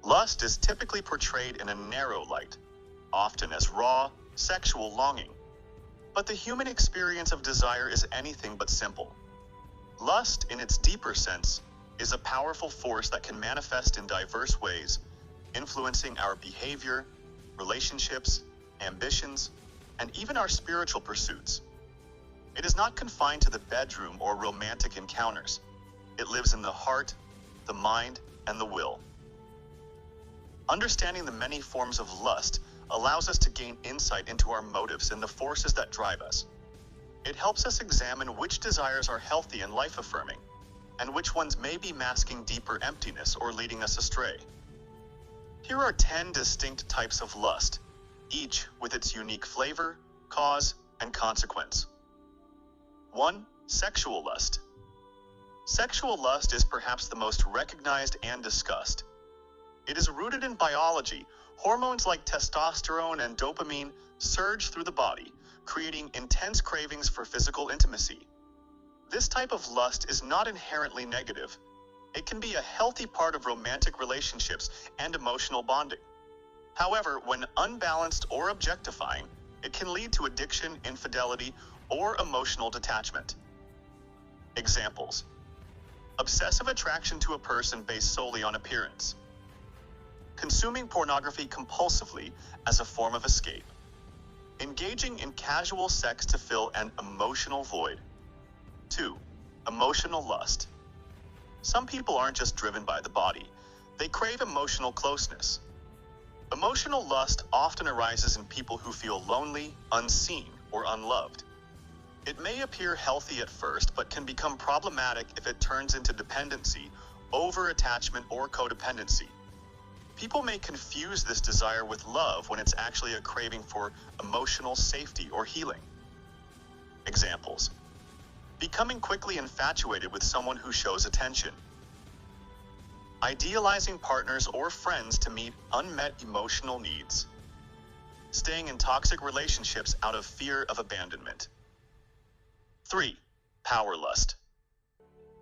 Lust is typically portrayed in a narrow light, often as raw, sexual longing. But the human experience of desire is anything but simple. Lust, in its deeper sense, is a powerful force that can manifest in diverse ways, influencing our behavior, relationships, ambitions, and even our spiritual pursuits. It is not confined to the bedroom or romantic encounters. It lives in the heart, the mind, and the will. Understanding the many forms of lust allows us to gain insight into our motives and the forces that drive us. It helps us examine which desires are healthy and life-affirming, and which ones may be masking deeper emptiness or leading us astray. Here are 10 distinct types of lust, each with its unique flavor, cause, and consequence. 1. Sexual lust. Sexual lust is perhaps the most recognized and discussed. It is rooted in biology. Hormones like testosterone and dopamine surge through the body, creating intense cravings for physical intimacy. This type of lust is not inherently negative. It can be a healthy part of romantic relationships and emotional bonding. However, when unbalanced or objectifying, it can lead to addiction, infidelity, or emotional detachment. Examples: obsessive attraction to a person based solely on appearance. Consuming pornography compulsively as a form of escape. Engaging in casual sex to fill an emotional void. 2. Emotional lust. Some people aren't just driven by the body. They crave emotional closeness. Emotional lust often arises in people who feel lonely, unseen, or unloved. It may appear healthy at first, but can become problematic if it turns into dependency, over-attachment, or codependency. People may confuse this desire with love when it's actually a craving for emotional safety or healing. Examples: becoming quickly infatuated with someone who shows attention. Idealizing partners or friends to meet unmet emotional needs. Staying in toxic relationships out of fear of abandonment. 3. Power lust.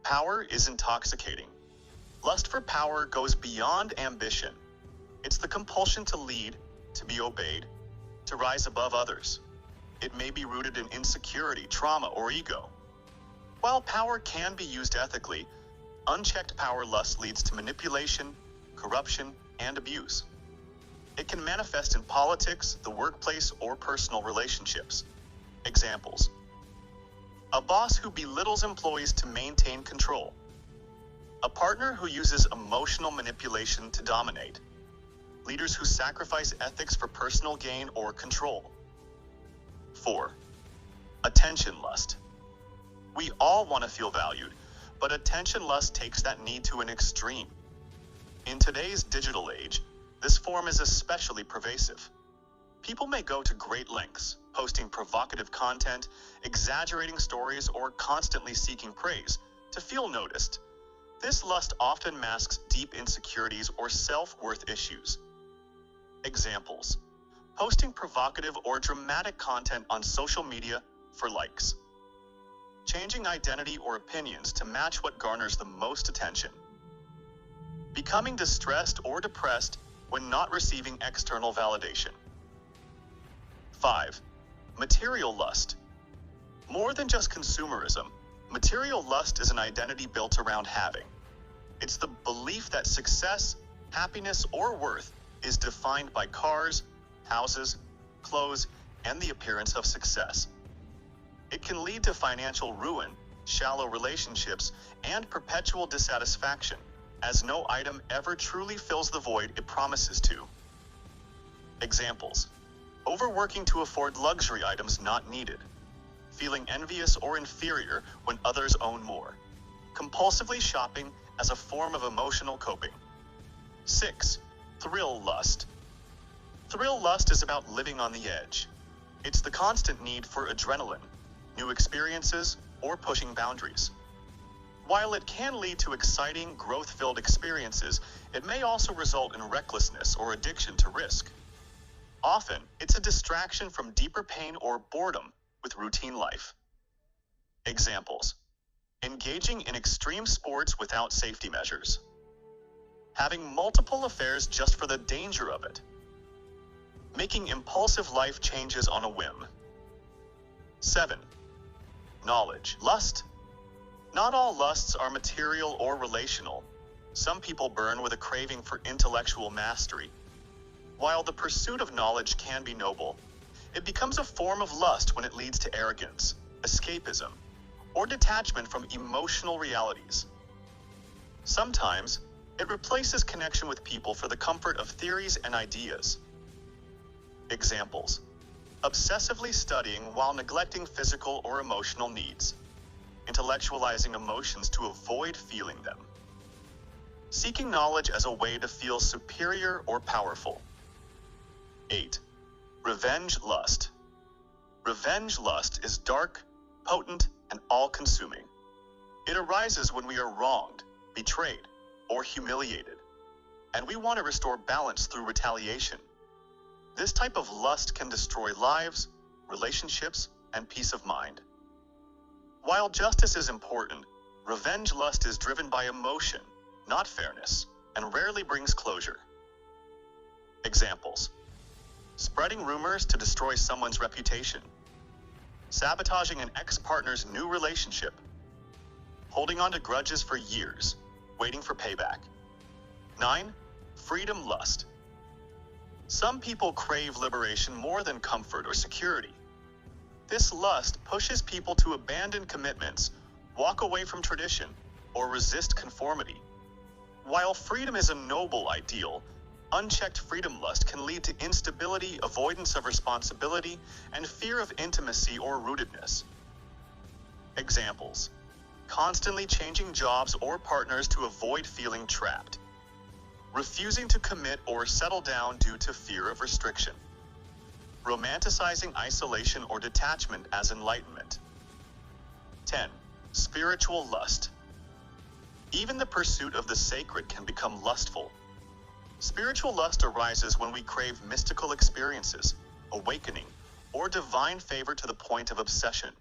Power is intoxicating. Lust for power goes beyond ambition. It's the compulsion to lead, to be obeyed, to rise above others. It may be rooted in insecurity, trauma, or ego. While power can be used ethically, unchecked power lust leads to manipulation, corruption, and abuse. It can manifest in politics, the workplace, or personal relationships. Examples: a boss who belittles employees to maintain control. A partner who uses emotional manipulation to dominate. Leaders who sacrifice ethics for personal gain or control. 4. Attention lust. We all want to feel valued, but attention lust takes that need to an extreme. In today's digital age, this form is especially pervasive. People may go to great lengths, posting provocative content, exaggerating stories, or constantly seeking praise to feel noticed. This lust often masks deep insecurities or self-worth issues. Examples: posting provocative or dramatic content on social media for likes. Changing identity or opinions to match what garners the most attention. Becoming distressed or depressed when not receiving external validation. 5. Material lust. More than just consumerism, material lust is an identity built around having. It's the belief that success, happiness, or worth is defined by cars, houses, clothes, and the appearance of success. It can lead to financial ruin, shallow relationships, and perpetual dissatisfaction, as no item ever truly fills the void it promises to. Examples: overworking to afford luxury items not needed. Feeling envious or inferior when others own more. Compulsively shopping as a form of emotional coping. 6. Thrill lust. Thrill lust is about living on the edge. It's the constant need for adrenaline, new experiences, or pushing boundaries. While it can lead to exciting, growth-filled experiences, it may also result in recklessness or addiction to risk. Often, it's a distraction from deeper pain or boredom with routine life. Examples: engaging in extreme sports without safety measures. having multiple affairs just for the danger of it, making impulsive life changes on a whim. 7. Knowledge. Lust. Not all lusts are material or relational. Some people burn with a craving for intellectual mastery. While the pursuit of knowledge can be noble, it becomes a form of lust when it leads to arrogance, escapism, or detachment from emotional realities. Sometimes, it replaces connection with people for the comfort of theories and ideas. Examples: obsessively studying while neglecting physical or emotional needs, intellectualizing emotions to avoid feeling them, seeking knowledge as a way to feel superior or powerful. 8. Revenge lust. Revenge lust is dark, potent, and all-consuming. It arises when we are wronged, betrayed, or humiliated, and we want to restore balance through retaliation. This type of lust can destroy lives, relationships, and peace of mind. While justice is important, revenge lust is driven by emotion, not fairness, and rarely brings closure. Examples: spreading rumors to destroy someone's reputation, sabotaging an ex-partner's new relationship, holding on to grudges for years, waiting for payback. 9. Freedom lust. Some people crave liberation more than comfort or security. This lust pushes people to abandon commitments, walk away from tradition, or resist conformity. While freedom is a noble ideal, unchecked freedom lust can lead to instability, avoidance of responsibility, and fear of intimacy or rootedness. Examples: constantly changing jobs or partners to avoid feeling trapped, refusing to commit or settle down due to fear of restriction, romanticizing isolation or detachment as enlightenment. 10. Spiritual lust. Even the pursuit of the sacred can become lustful. Spiritual lust arises when we crave mystical experiences, awakening, or divine favor to the point of obsession.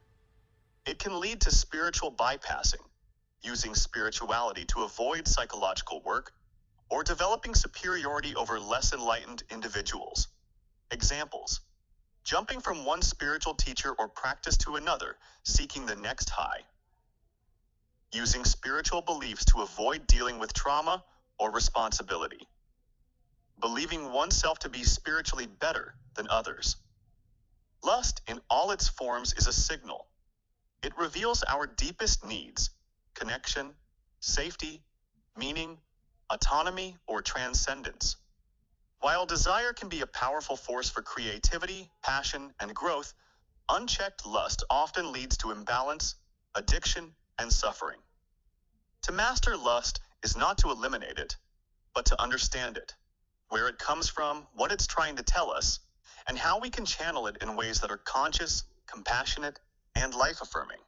It can lead to spiritual bypassing, using spirituality to avoid psychological work, or developing superiority over less enlightened individuals. Examples: jumping from one spiritual teacher or practice to another, seeking the next high. Using spiritual beliefs to avoid dealing with trauma or responsibility. Believing oneself to be spiritually better than others. Lust in all its forms is a signal. It reveals our deepest needs: connection, safety, meaning, autonomy, or transcendence. While desire can be a powerful force for creativity, passion, and growth, unchecked lust often leads to imbalance, addiction, and suffering. To master lust is not to eliminate it, but to understand it, where it comes from, what it's trying to tell us, and how we can channel it in ways that are conscious, compassionate, and life-affirming.